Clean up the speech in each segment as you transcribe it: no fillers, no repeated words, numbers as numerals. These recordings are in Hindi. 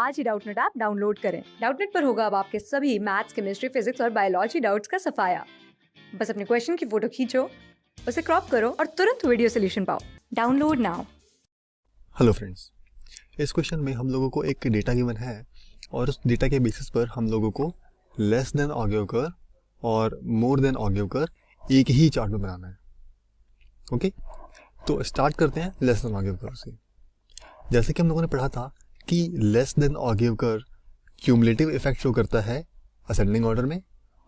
आज ही डाउटनेट ऐप डाउनलोड करें। डाउटनेट पर होगा अब आपके सभी मैथ्स, केमिस्ट्री, फिजिक्स और बायोलॉजी डाउट्स का सफाया। बस अपने क्वेश्चन की फोटो खींचो, उसे क्रॉप करो और तुरंत वीडियो सोल्यूशन पाओ। Download now. हेलो फ्रेंड्स, इस क्वेश्चन में हम लोगों को एक डेटा गिवन है और उस डेटा के बेसिस पर हम लोगों को लेस देन ऑग्योकर और मोर देन ऑग्योकर एक ही चार्ट में बनाना है। ओके, तो स्टार्ट करते हैं लेस देन ऑग्योकर से। जैसे कि हम लोगों ने पढ़ा था कि less than ogive curve cumulative effect show करता है असेंडिंग ऑर्डर में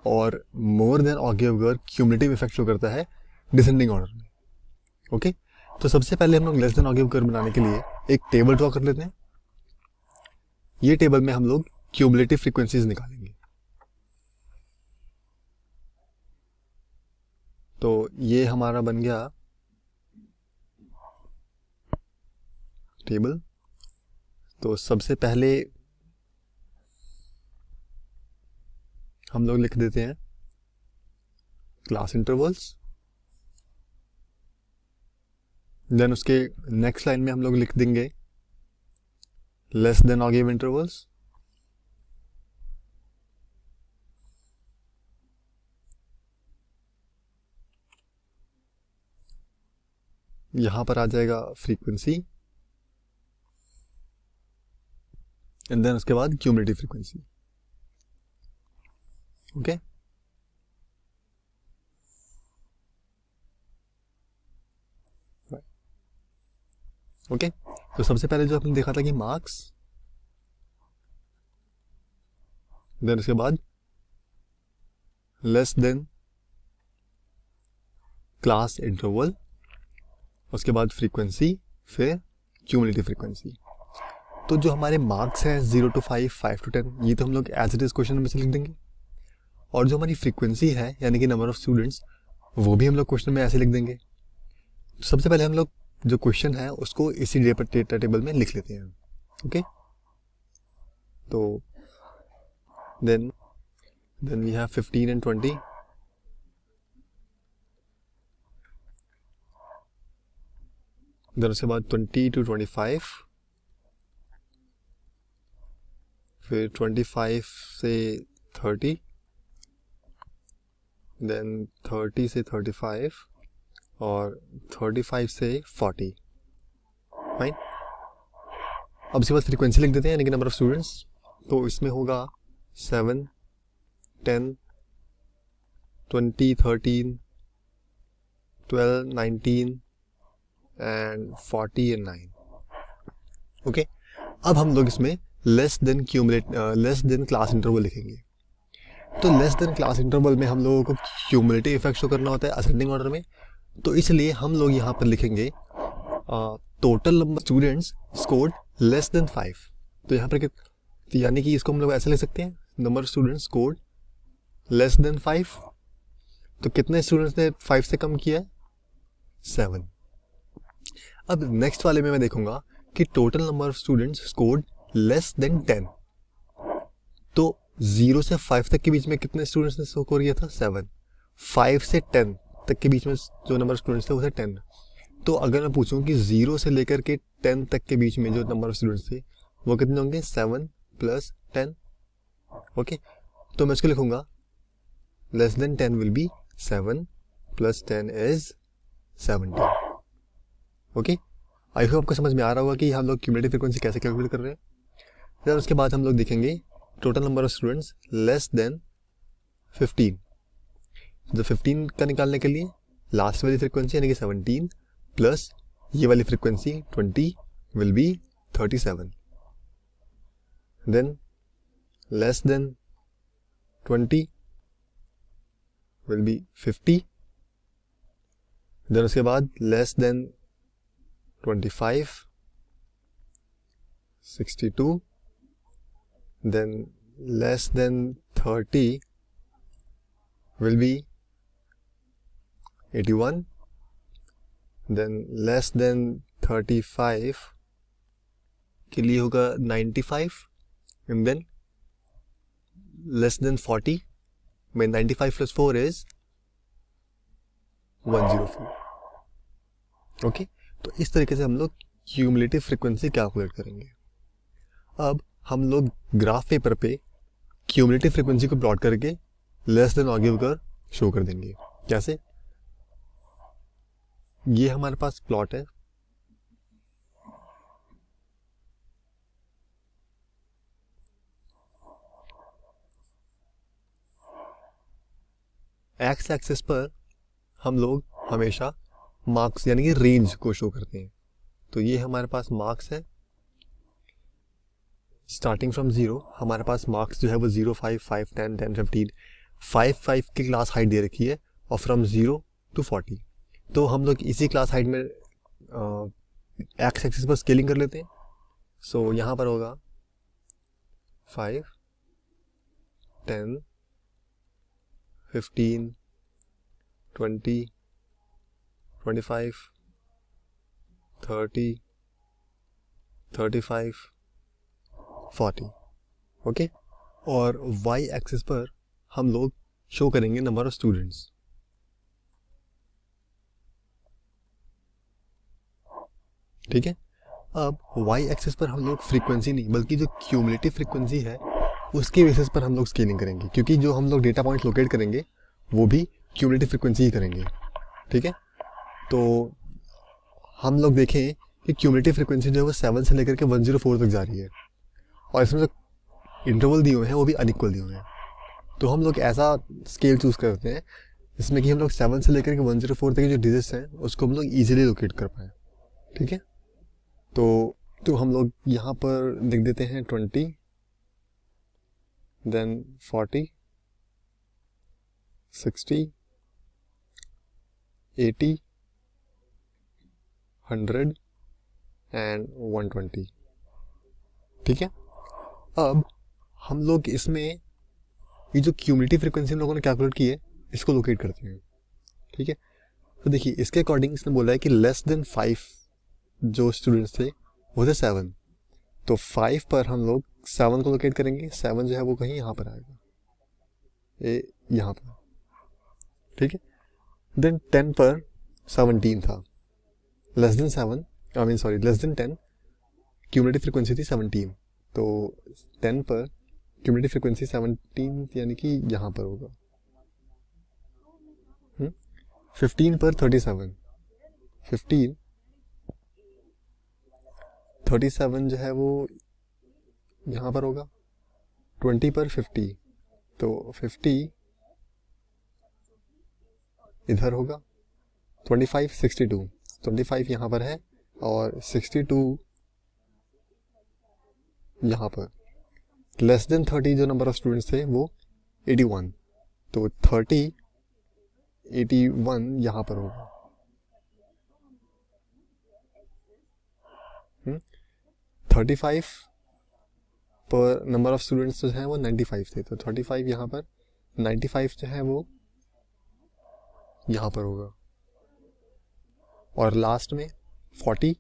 और more than ogive curve cumulative effect show करता है डिसेंडिंग ऑर्डर में। ओके, तो सबसे पहले हम लोग लेस देन ऑग्योकर बनाने के लिए एक टेबल ड्रॉ कर लेते हैं। ये टेबल में हम लोग क्यूमुलेटिव फ्रीक्वेंसीज निकालेंगे। तो ये हमारा बन गया टेबल। तो सबसे पहले हम लोग लिख देते हैं क्लास इंटरवल्स। देन उसके नेक्स्ट लाइन में हम लोग लिख देंगे लेस देन ऑगिव इंटरवल्स। यहां पर आ जाएगा फ्रीक्वेंसी एंड देन उसके बाद क्यूमुलेटिव फ्रीक्वेंसी। ओके, ओके, तो सबसे पहले जो आपने देखा था कि मार्क्स, देन उसके बाद लेस देन क्लास इंटरवल, उसके बाद फ्रीक्वेंसी, फिर क्यूमुलेटिव फ्रीक्वेंसी। तो जो हमारे मार्क्स हैं 0 to 5, 5 to 10, ये तो हम लोग एज इट इज क्वेश्चन में से लिख देंगे। और जो हमारी फ्रीक्वेंसी है यानी कि नंबर ऑफ स्टूडेंट्स, वो भी हम लोग क्वेश्चन में ऐसे लिख देंगे। तो सबसे पहले हम लोग जो क्वेश्चन है उसको इसी डेटा टेबल में लिख लेते हैं। ओके, तो then we have 15 and 20। Then उसके बाद 20 to 25, फिर 25 से 30, देन 30 से 35 और 35 से 40। फाइन, अब इसके बाद फ्रीक्वेंसी लिख देते हैं यानी कि नंबर ऑफ स्टूडेंट्स। तो इसमें होगा 7, 10, 20, 13, 12, 19 एंड 40 एंड 9। ओके, अब हम लोग इसमें लेस देन क्लास इंटरवल लिखेंगे। तो लेस देन क्लास इंटरवल में हम लोगों को क्यूमुलेटिव इफेक्ट शो करना होता है असेंडिंग ऑर्डर में। तो इसलिए हम लोग यहाँ पर लिखेंगे total number students scored less than 5। तो यहाँ पर तो यानी कि इसको हम लोग ऐसे लिख सकते हैं, number of students scored less than 5। तो कितने स्टूडेंट्स ने 5 से कम किया है? 7। अब नेक्स्ट वाले में मैं देखूंगा कि total number of students scored less than 10। तो 0 से 5 तक के बीच में कितने स्टूडेंट्स ने स्कोर किया था? 7। 5 से 10 तक के बीच में जो नंबर ऑफ स्टूडेंट्स थे वो थे 10। तो अगर मैं पूछूं कि 0 से लेकर के 10 तक के बीच में जो नंबर ऑफ स्टूडेंट्स थे वो कितने होंगे? 7 + 10। ओके, तो मैं इसको लिखूंगा less than 10 will be 7 + 10 is 17। Okay, I hope आपको समझ में आ रहा होगा कि हम लोग क्यूमुलेटिव फ्रीक्वेंसी कैसे कैलकुलेट कर रहे हैं। फिर उसके बाद हम लोग देखेंगे total number of students less than 15। तो 15 का निकालने के लिए लास्ट वाली फ्रीक्वेंसी यानी कि 17 प्लस ये वाली frequency 20 will be 37। Then less than 20 will be 50। Then उसके बाद less than 25, 62। Then less than 30 will be 81. Then less than 35 के लिए होगा 95 and then less than 40 में 95 + 4 is 104। ओके, तो इस तरीके से हम लोग क्यूमुलेटिव फ्रीक्वेंसी कैलकुलेट करेंगे। अब हम लोग ग्राफ पेपर पे क्यूमुलेटिव फ्रीक्वेंसी को प्लॉट करके लेस देन और गिव कर शो कर देंगे। कैसे? ये हमारे पास प्लॉट है, एक्स एक्सिस पर हम लोग हमेशा मार्क्स यानी कि रेंज को शो करते हैं। तो ये हमारे पास मार्क्स है, स्टार्टिंग फ्रॉम 0 हमारे पास मार्क्स जो है वो 0, 5, 5, 10, 10, 15, 5 की क्लास हाइट दे रखी है और फ्रॉम 0 to 40। तो हम लोग इसी क्लास हाइट में एक्स एक्सिस पर स्केलिंग कर लेते हैं। सो यहाँ पर होगा 5, 10, 15, 20, 25, 30, 35, 40। ओके, और वाई एक्सिस पर हम लोग शो करेंगे नंबर ऑफ स्टूडेंट्स। ठीक है, अब वाई एक्सिस पर हम लोग फ्रीक्वेंसी नहीं बल्कि जो क्यूमुलेटिव फ्रीक्वेंसी है उसके बेसिस पर हम लोग स्केलिंग करेंगे, क्योंकि जो हम लोग डेटा पॉइंट लोकेट करेंगे वो भी क्यूमुलेटिव फ्रीक्वेंसी ही करेंगे। ठीक है, तो हम लोग देखें कि क्यूमुलेटिव फ्रीक्वेंसी जो है वो 7 से लेकर के 104 तक जा रही है और इसमें जो इंटरवल दिए हुए हैं वो भी अनइक्वल दिए हुए हैं। तो हम लोग ऐसा स्केल चूज करते हैं जिसमें कि हम लोग 7 से लेकर के 104 तक के जो डिजिट्स हैं उसको हम लोग ईजिली लोकेट कर पाएँ। ठीक है, तो हम लोग यहाँ पर लिख देते हैं 20, देन 40, 60, 80, 100 एंड 120। ठीक है, अब हम लोग इसमें ये जो क्यूमुलेटिव फ्रीक्वेंसी हम लोगों ने कैलकुलेट की है इसको लोकेट करते हैं। ठीक है, तो देखिए इसके अकॉर्डिंग इसने बोला है कि लेस देन 5 जो स्टूडेंट्स थे वो थे 7। तो 5 पर हम लोग 7 को लोकेट करेंगे। 7 जो है वो कहीं यहाँ पर आएगा, ये यहाँ पर। ठीक है, देन 10 पर 17 था, less than 7 less than 10 cumulative frequency थी 17। तो 10 पर क्यूमुलेटिव फ्रीक्वेंसी 17 यानी कि यहाँ पर होगा। 15 पर 37, 37 जो है वो यहाँ पर होगा। 20 पर 50, तो 50 इधर होगा। 25, 62, 25 यहाँ पर है और 62 यहाँ पर। लेस देन 30 जो नंबर ऑफ स्टूडेंट्स थे वो 81, तो 30, 81 यहाँ पर होगा। 35 पर नंबर ऑफ स्टूडेंट्स जो हैं वो 95 थे, तो 35 यहाँ पर। 95 जो है वो यहाँ पर होगा। और लास्ट में 40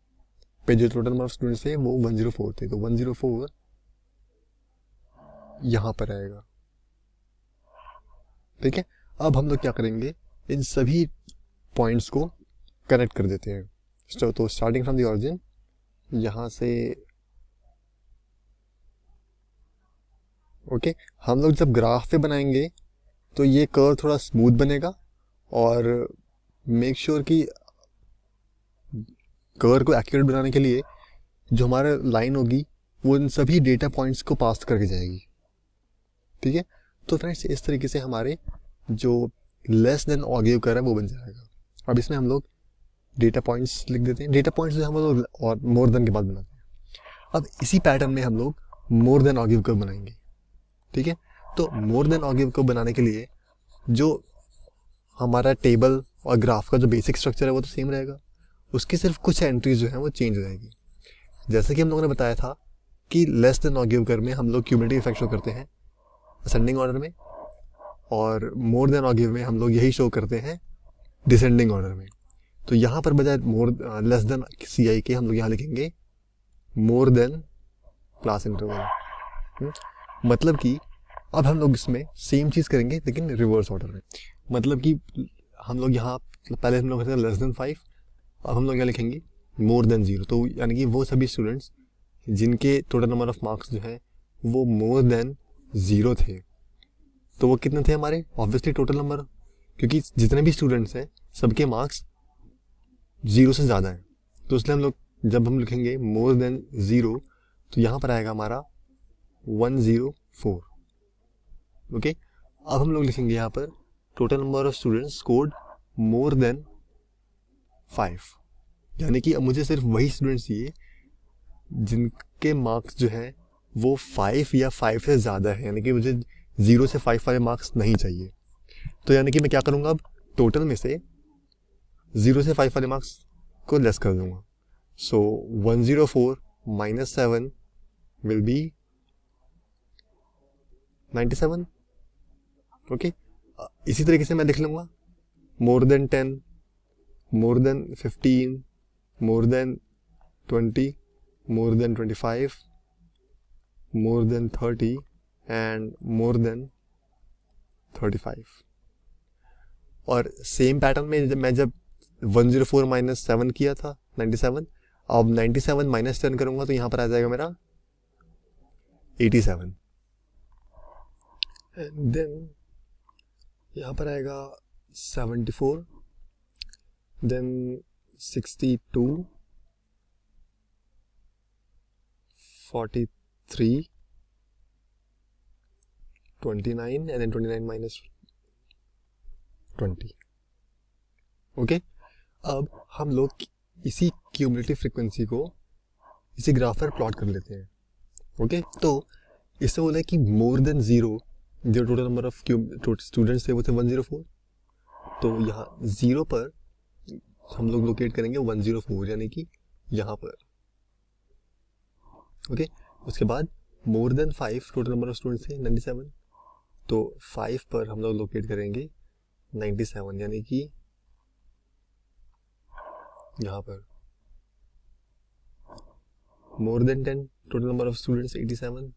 पे जो टोटल नंबर ऑफ स्टूडेंट्स थे वो 104 थे, तो 104 यहाँ पर आएगा। ठीक है, अब हम लोग क्या करेंगे, इन सभी पॉइंट्स को कनेक्ट कर देते हैं। तो स्टार्टिंग फ्रॉम द ऑरिजिन यहाँ से ओके, हम लोग जब ग्राफ पे बनाएंगे तो ये कर्व थोड़ा स्मूथ बनेगा और मेक श्योर कि कर्व को एक्यूरेट बनाने के लिए जो हमारा लाइन होगी वो इन सभी डेटा पॉइंट्स को पास करके जाएगी। ठीक है, तो फ्रेंड्स इस तरीके से हमारे जो लेस देन और गिव कर है वो बन जाएगा। अब इसमें हम लोग डेटा पॉइंट्स लिख देते हैं। डेटा पॉइंट्स जो हम लोग और मोर देन के बाद बनाते हैं। अब इसी पैटर्न में हम लोग मोर देन और गिव कर बनाएंगे। ठीक है, तो मोर देन और गिव को बनाने के लिए जो हमारा टेबल और ग्राफ का जो बेसिक स्ट्रक्चर है वो तो सेम रहेगा, उसकी सिर्फ कुछ एंट्रीज जो हैं वो चेंज हो जाएगी। जैसे कि हम लोगों ने बताया था कि लेस देन और गिव कर में हम लोग क्यूमुलेटिव इफेक्ट शो करते हैं असेंडिंग ऑर्डर में, और मोर देन और गिव में हम लोग यही शो करते हैं डिसेंडिंग ऑर्डर में। तो यहाँ पर बजाय लेस देन CI के हम लोग यहाँ लिखेंगे मोर देन क्लास इंटरवल। मतलब कि अब हम लोग इसमें सेम चीज़ करेंगे लेकिन रिवर्स ऑर्डर में। मतलब कि हम लोग यहाँ पहले हम लोग लेस देन 5, अब हम लोग यहाँ लिखेंगे मोर देन 0। तो यानी कि वो सभी स्टूडेंट्स जिनके टोटल नंबर ऑफ मार्क्स जो है वो मोर देन 0 थे। तो वो कितने थे हमारे? ऑब्वियसली टोटल नंबर, क्योंकि जितने भी स्टूडेंट्स हैं सबके मार्क्स 0 से ज़्यादा हैं। तो इसलिए हम लोग जब हम लिखेंगे मोर देन 0 तो यहाँ पर आएगा हमारा 104। ओके, अब हम लोग लिखेंगे यहाँ पर total number of students scored more than 5, यानी कि अब मुझे सिर्फ वही स्टूडेंट्स चाहिए जिनके मार्क्स जो है वो 5 या 5 से ज़्यादा है, यानी कि मुझे 0 से 5 वाले मार्क्स नहीं चाहिए। तो यानी कि मैं क्या करूँगा, अब टोटल में से 0 से 5 वाले मार्क्स को लेस कर दूंगा। सो 104 माइनस 7 विल बी 97। ओके, इसी तरीके से मैं लिख लूँगा मोर than 10, more than 15, more than 20, more than 25, more than 30 and more than 35। और सेम पैटर्न में मैं जब 104 माइनस 7 किया था 97, अब 97 माइनस 10 करूँगा तो यहाँ पर आ जाएगा मेरा 87, एंड देन यहाँ पर आएगा 74, then 62, 43, 29 and then 29 minus 20। Okay, अब हम लोग इसी क्यूमुलेटिव फ्रीक्वेंसी को इसी ग्राफ पर प्लॉट कर लेते हैं। ओके, तो इससे बोला है कि मोर देन 0 जो टोटल नंबर ऑफ स्टूडेंट्स थे वो थे 104। तो यहाँ 0 पर हम लोग लोकेट करेंगे 104, यानी कि यहाँ पर। ओके, उसके बाद more than 5 total number of students थे 97, तो 5 पर हम लोग लोकेट करेंगे 97, यानी कि यहाँ पर। More than 10 total number of students 87,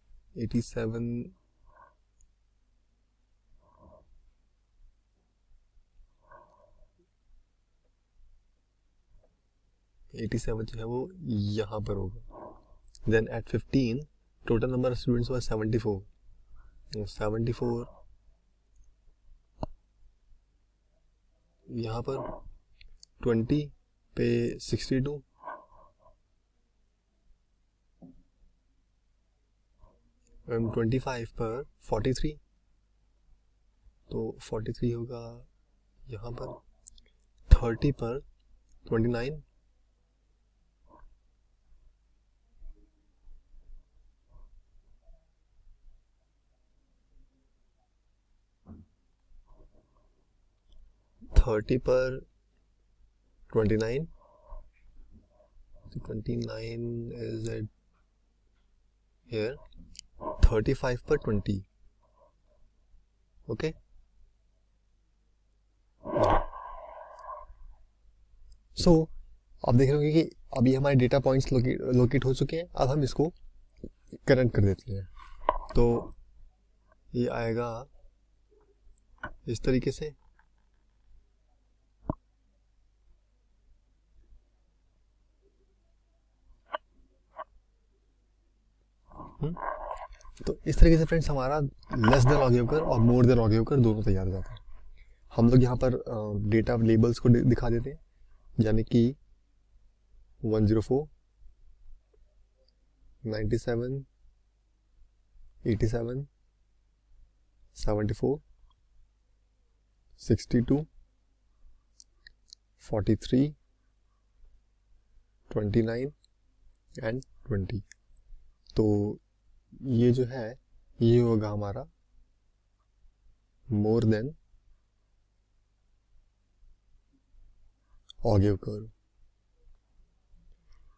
87 जो है वो यहाँ पर होगा। Then at 15 total number of students हुआ 74, 74 यहाँ पर 20 पे 62, एंड 25 पर 43, तो 43 होगा यहाँ पर। 30 पर 29, थर्टी पर 29, 29 is at here, 35 पर 20। ओके, सो आप देख रहे होंगे कि अभी हमारे डेटा पॉइंट्स लोकेट हो चुके हैं। अब हम इसको कनेक्ट कर देते हैं, तो ये आएगा इस तरीके से। तो इस तरीके से फ्रेंड्स हमारा लेस देन ऑगियोकर और मोर देन ऑगियोकर दोनों तैयार हो जाता है। हम लोग यहाँ पर डेटा लेबल्स को दिखा देते हैं, यानी कि 104, 97, 87, 74, 62, 43, 29 एंड 20। तो ये जो है ये होगा हमारा मोर देन ऑगिव कर्व।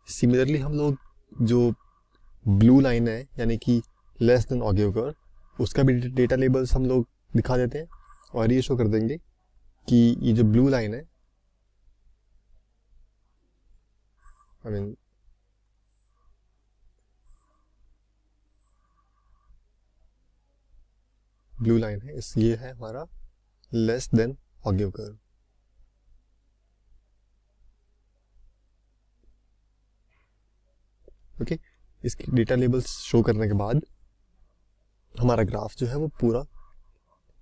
सिमिलरली हम लोग जो ब्लू लाइन है यानी कि लेस देन ऑगिव कर्व, उसका भी डेटा लेबल्स हम लोग दिखा देते हैं और ये शो कर देंगे कि ये जो ब्लू लाइन है, आई मीन ब्लू लाइन है, इस ये है हमारा लेस देन ऑगिव कर्व। ओके, इसकी डेटा लेबल्स शो करने के बाद हमारा ग्राफ जो है वो पूरा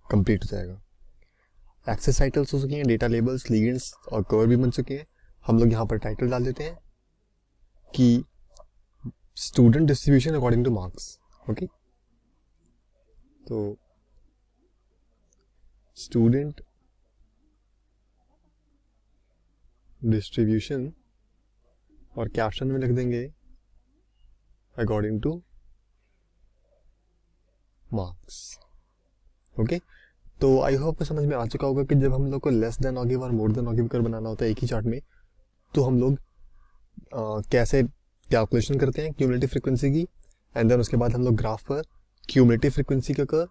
कंप्लीट हो जाएगा। एक्सेस टाइटल्स हो चुके हैं, डेटा लेबल्स, लिगेंड्स और कर्व भी बन चुके हैं। हम लोग यहाँ पर टाइटल डाल देते हैं कि student distribution according two marks. Okay, तो स्टूडेंट डिस्ट्रीब्यूशन और कैप्शन में लिख देंगे अकॉर्डिंग टू मार्क्स। ओके, तो आई होप समझ में आ चुका होगा कि जब हम लोग को लेस देन ऑगिव और मोर देन ऑगिव कर बनाना होता है एक ही चार्ट में, तो हम लोग कैसे कैलकुलेशन करते हैं क्यूमुलेटिव फ्रीक्वेंसी की, एंड देन उसके बाद हम लोग ग्राफ पर क्यूमुलेटिव फ्रीक्वेंसी का कर्व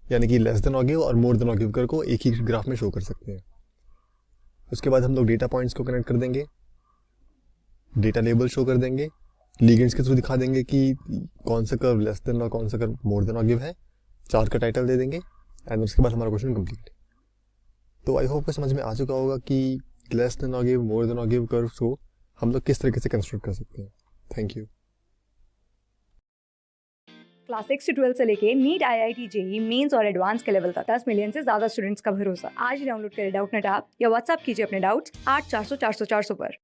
यानी कि लेस देन ऑगिव और मोर देन ऑगिव कर्व को एक ही ग्राफ में शो कर सकते हैं। उसके बाद हम लोग डेटा पॉइंट्स को कनेक्ट कर देंगे, डेटा लेबल शो कर देंगे, लिगेंड्स के थ्रू दिखा देंगे कि कौन सा कर्व लेस देन और कौन सा कर्व मोर देन ऑगिव है, चार्ट का टाइटल दे देंगे, एंड उसके बाद हमारा क्वेश्चन कंप्लीट। तो आई होप को समझ में आ चुका होगा कि less than ogive, more than ogive curves को हम लोग किस तरीके से कंस्ट्रक्ट कर सकते हैं। Thank you. क्लास 6 से 12 से लेके नीट, IIT, JEE मेंस और एडवांस के लेवल तक 10 मिलियन से ज्यादा स्टूडेंट्स का भरोसा। आज ही डाउनलोड करें डाउटनेट ऐप या व्हाट्सएप कीजिए अपने डाउट्स 8400 400 400 पर।